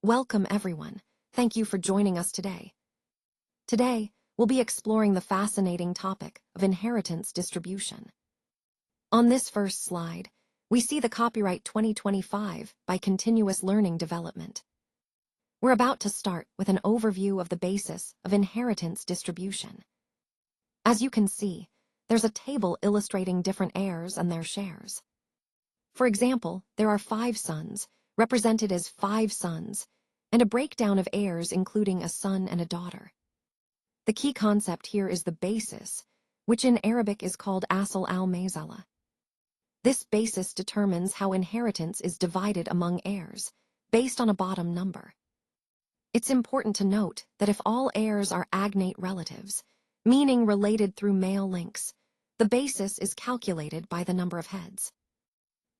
Welcome, everyone. Thank you for joining us today. Today, we'll be exploring the fascinating topic of inheritance distribution. On this first slide, we see the copyright 2025 by Continuous Learning Development. We're about to start with an overview of the basis of inheritance distribution. As you can see, there's a table illustrating different heirs and their shares. For example, there are 5 sons, represented as 5 sons, and a breakdown of heirs including a son and a daughter. The key concept here is the basis, which in Arabic is called asl al-mazala. This basis determines how inheritance is divided among heirs, based on a bottom number. It's important to note that if all heirs are agnate relatives, meaning related through male links, the basis is calculated by the number of heads.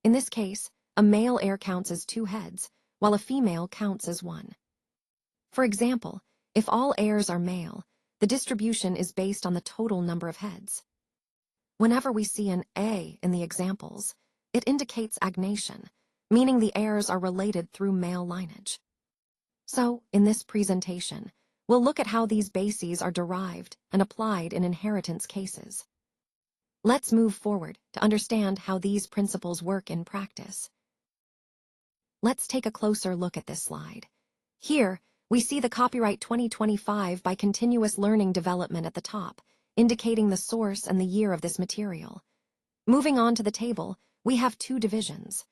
In this case, a male heir counts as 2 heads, while a female counts as 1. For example, if all heirs are male, the distribution is based on the total number of heads. Whenever we see an A in the examples, it indicates agnation, meaning the heirs are related through male lineage. So, in this presentation, we'll look at how these bases are derived and applied in inheritance cases. Let's move forward to understand how these principles work in practice. Let's take a closer look at this slide. Here, we see the copyright 2025 by Continuous Learning Development at the top, indicating the source and the year of this material. Moving on to the table, we have 2 divisions.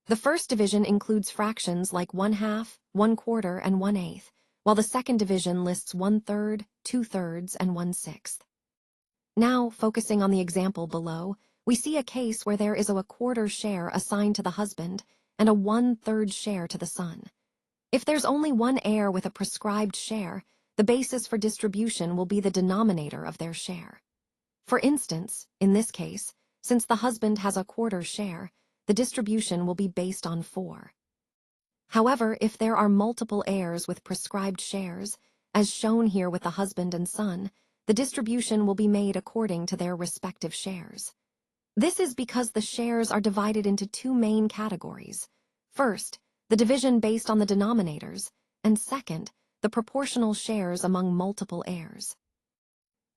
The first division includes fractions like 1/2, 1/4, and 1/8, while the second division lists 1/3, 2/3, and 1/6. Now, focusing on the example below, we see a case where there is a 1/4 share assigned to the husband and a 1/3 share to the son. If there's only one heir with a prescribed share, the basis for distribution will be the denominator of their share. For instance, in this case, since the husband has a 1/4 share, the distribution will be based on 4. However, if there are multiple heirs with prescribed shares, as shown here with the husband and son, the distribution will be made according to their respective shares. This is because the shares are divided into 2 main categories. First, the division based on the denominators, and second, the proportional shares among multiple heirs.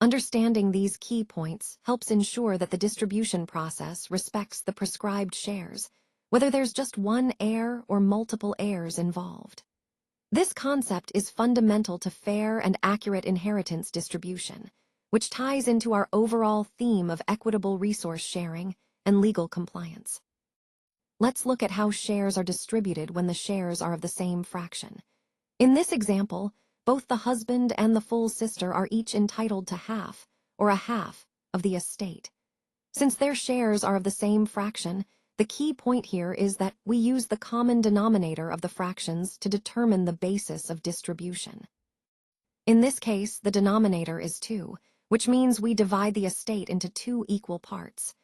Understanding these key points helps ensure that the distribution process respects the prescribed shares, whether there's just one heir or multiple heirs involved. This concept is fundamental to fair and accurate inheritance distribution, which ties into our overall theme of equitable resource sharing and legal compliance. Let's look at how shares are distributed when the shares are of the same fraction. In this example, both the husband and the full sister are each entitled to half, or a half, of the estate. Since their shares are of the same fraction, the key point here is that we use the common denominator of the fractions to determine the basis of distribution. In this case, the denominator is 2, which means we divide the estate into 2 equal parts.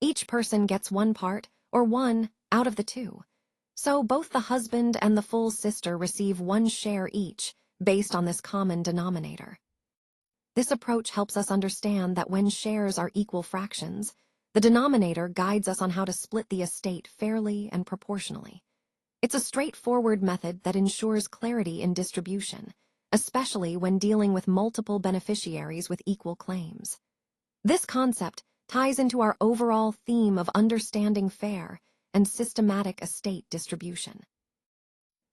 Each person gets 1 part, or 1, out of the 2. So both the husband and the full sister receive 1 share each, based on this common denominator. This approach helps us understand that when shares are equal fractions, the denominator guides us on how to split the estate fairly and proportionally. It's a straightforward method that ensures clarity in distribution, especially when dealing with multiple beneficiaries with equal claims. This concept ties into our overall theme of understanding fair and systematic estate distribution.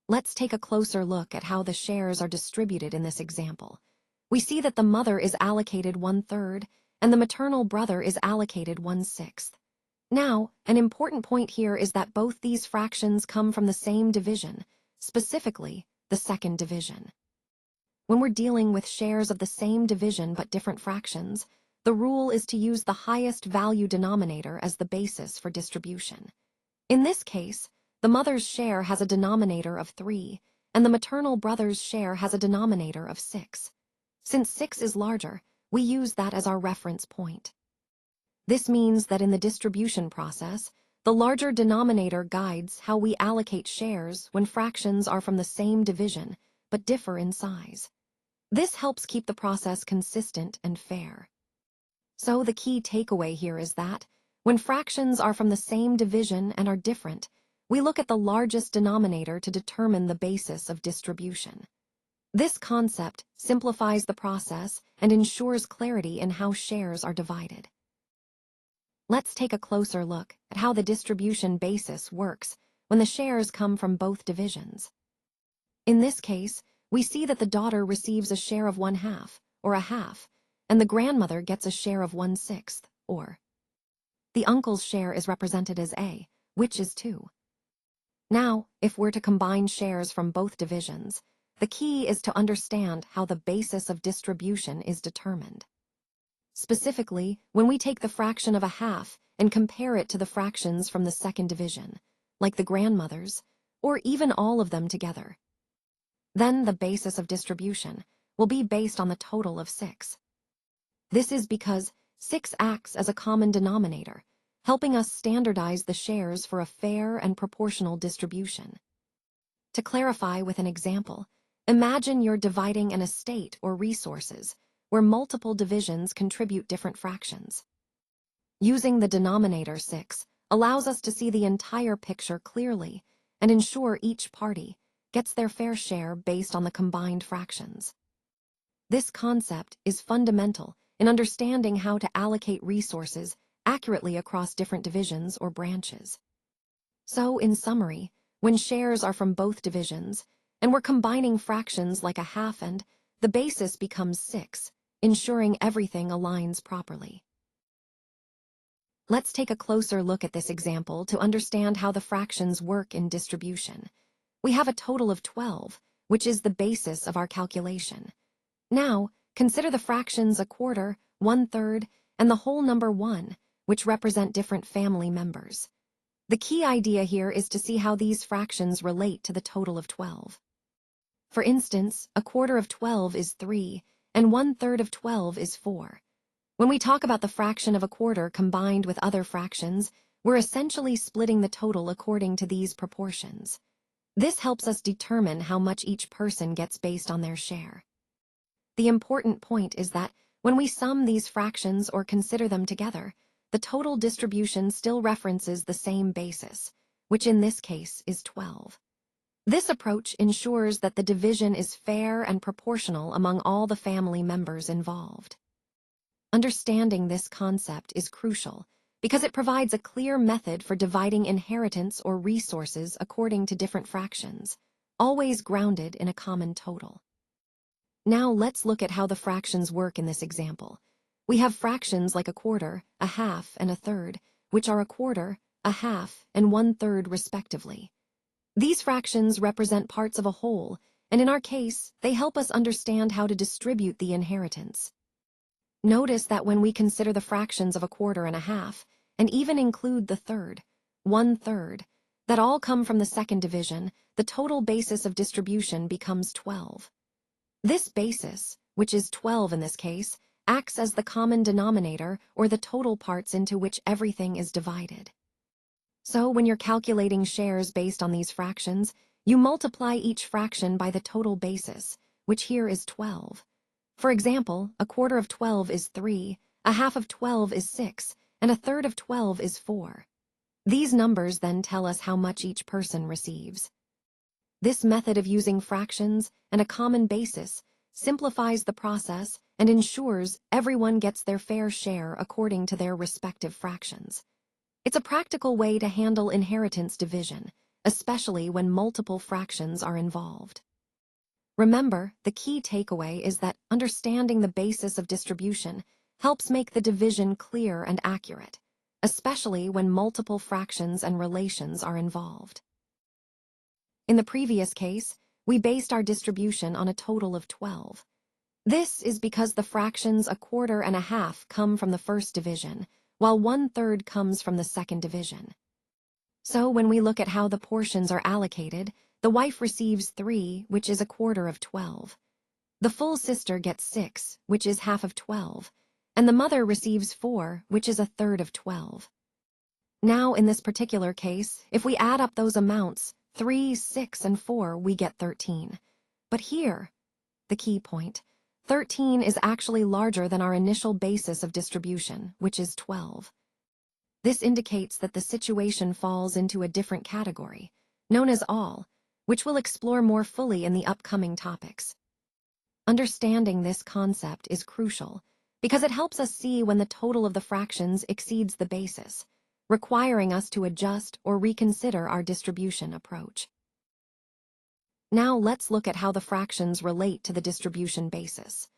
Let's take a closer look at how the shares are distributed in this example. We see that the mother is allocated 1/3 and the maternal brother is allocated 1/6. Now, an important point here is that both these fractions come from the same division, specifically the second division. When we're dealing with shares of the same division but different fractions, the rule is to use the highest value denominator as the basis for distribution. In this case, the mother's share has a denominator of 3, and the maternal brother's share has a denominator of 6. Since 6 is larger, we use that as our reference point. This means that in the distribution process, the larger denominator guides how we allocate shares when fractions are from the same division but differ in size. This helps keep the process consistent and fair. So the key takeaway here is that, when fractions are from the same division and are different, we look at the largest denominator to determine the basis of distribution. This concept simplifies the process and ensures clarity in how shares are divided. Let's take a closer look at how the distribution basis works when the shares come from both divisions. In this case, we see that the daughter receives a share of 1/2, or a half, and the grandmother gets a share of 1/6, or. The uncle's share is represented as A, which is 2. Now, if we're to combine shares from both divisions, the key is to understand how the basis of distribution is determined. Specifically, when we take the fraction of a half and compare it to the fractions from the second division, like the grandmother's, or even all of them together, then the basis of distribution will be based on the total of 6. This is because 6 acts as a common denominator, helping us standardize the shares for a fair and proportional distribution. To clarify with an example, imagine you're dividing an estate or resources where multiple divisions contribute different fractions. Using the denominator 6 allows us to see the entire picture clearly and ensure each party gets their fair share based on the combined fractions. This concept is fundamental in understanding how to allocate resources accurately across different divisions or branches. So, in summary, when shares are from both divisions, and we're combining fractions like a half and, the basis becomes 6, ensuring everything aligns properly. Let's take a closer look at this example to understand how the fractions work in distribution. We have a total of 12, which is the basis of our calculation. Now, consider the fractions a quarter, 1/3, and the whole number 1, which represent different family members. The key idea here is to see how these fractions relate to the total of 12. For instance, a quarter of 12 is 3, and 1/3 of 12 is 4. When we talk about the fraction of a quarter combined with other fractions, we're essentially splitting the total according to these proportions. This helps us determine how much each person gets based on their share. The important point is that when we sum these fractions or consider them together, the total distribution still references the same basis, which in this case is 12. This approach ensures that the division is fair and proportional among all the family members involved. Understanding this concept is crucial because it provides a clear method for dividing inheritance or resources according to different fractions, always grounded in a common total. Now let's look at how the fractions work in this example. We have fractions like a quarter, a half, and a third, which are a quarter, a half, and 1/3 respectively. These fractions represent parts of a whole, and in our case, they help us understand how to distribute the inheritance. Notice that when we consider the fractions of a quarter and a half, and even include the third, 1/3, that all come from the second division, the total basis of distribution becomes 12. This basis, which is 12 in this case, acts as the common denominator or the total parts into which everything is divided. So when you're calculating shares based on these fractions, you multiply each fraction by the total basis, which here is 12. For example, a quarter of 12 is 3, a half of 12 is 6, and a third of 12 is 4. These numbers then tell us how much each person receives. This method of using fractions and a common basis simplifies the process and ensures everyone gets their fair share according to their respective fractions. It's a practical way to handle inheritance division, especially when multiple fractions are involved. Remember, the key takeaway is that understanding the basis of distribution helps make the division clear and accurate, especially when multiple fractions and relations are involved. In the previous case, we based our distribution on a total of 12. This is because the fractions a quarter and a half come from the first division, while 1/3 comes from the second division. So when we look at how the portions are allocated, the wife receives 3, which is a quarter of 12. The full sister gets 6, which is half of 12, and the mother receives 4, which is a third of 12. Now, in this particular case, if we add up those amounts, 3, 6, and 4, we get 13. But here, the key point, 13 is actually larger than our initial basis of distribution, which is 12. This indicates that the situation falls into a different category, known as all, which we'll explore more fully in the upcoming topics. Understanding this concept is crucial because it helps us see when the total of the fractions exceeds the basis, requiring us to adjust or reconsider our distribution approach. Now let's look at how the fractions relate to the distribution basis.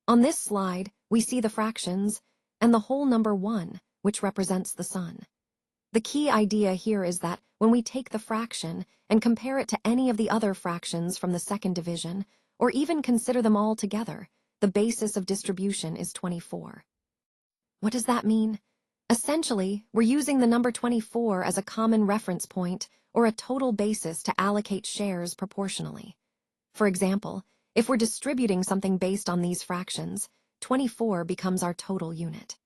On this slide, we see the fractions and the whole number 1, which represents the sun. The key idea here is that when we take the fraction and compare it to any of the other fractions from the second division, or even consider them all together, the basis of distribution is 24. What does that mean? Essentially, we're using the number 24 as a common reference point or a total basis to allocate shares proportionally. For example, if we're distributing something based on these fractions, 24 becomes our total unit.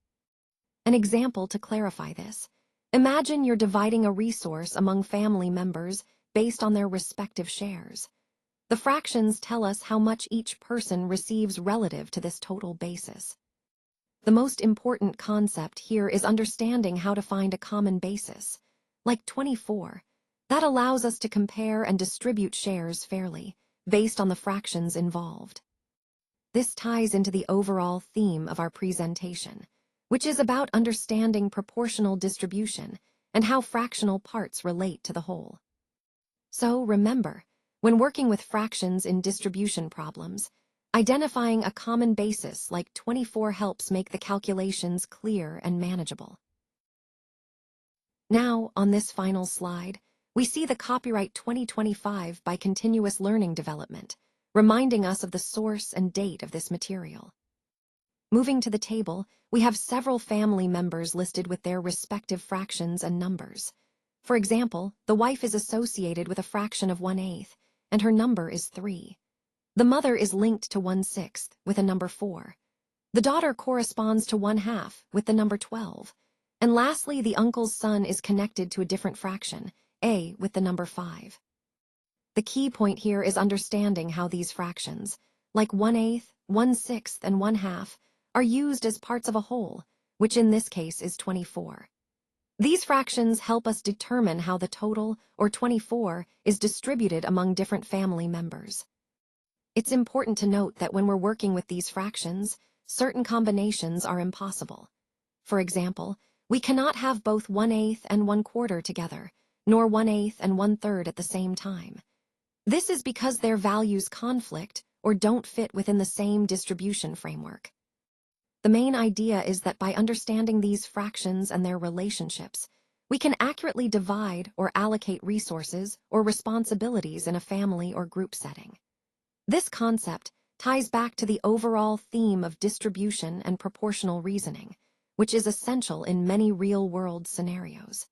An example to clarify this: imagine you're dividing a resource among family members based on their respective shares. The fractions tell us how much each person receives relative to this total basis. The most important concept here is understanding how to find a common basis, like 24. That allows us to compare and distribute shares fairly, based on the fractions involved. This ties into the overall theme of our presentation, which is about understanding proportional distribution and how fractional parts relate to the whole. So remember, when working with fractions in distribution problems, identifying a common basis like 24 helps make the calculations clear and manageable. Now, on this final slide, we see the copyright 2025 by Continuous Learning Development, reminding us of the source and date of this material. Moving to the table, we have several family members listed with their respective fractions and numbers. For example, the wife is associated with a fraction of 1/8, and her number is 3. The mother is linked to 1/6 with a number 4. The daughter corresponds to 1/2 with the number 12. And lastly, the uncle's son is connected to a different fraction, A, with the number 5. The key point here is understanding how these fractions, like 1/8, 1/6, and 1/2, are used as parts of a whole, which in this case is 24. These fractions help us determine how the total, or 24, is distributed among different family members. It's important to note that when we're working with these fractions, certain combinations are impossible. For example, we cannot have both 1/8 and 1/4 together, nor 1/8 and 1/3 at the same time. This is because their values conflict or don't fit within the same distribution framework. The main idea is that by understanding these fractions and their relationships, we can accurately divide or allocate resources or responsibilities in a family or group setting. This concept ties back to the overall theme of distribution and proportional reasoning, which is essential in many real-world scenarios.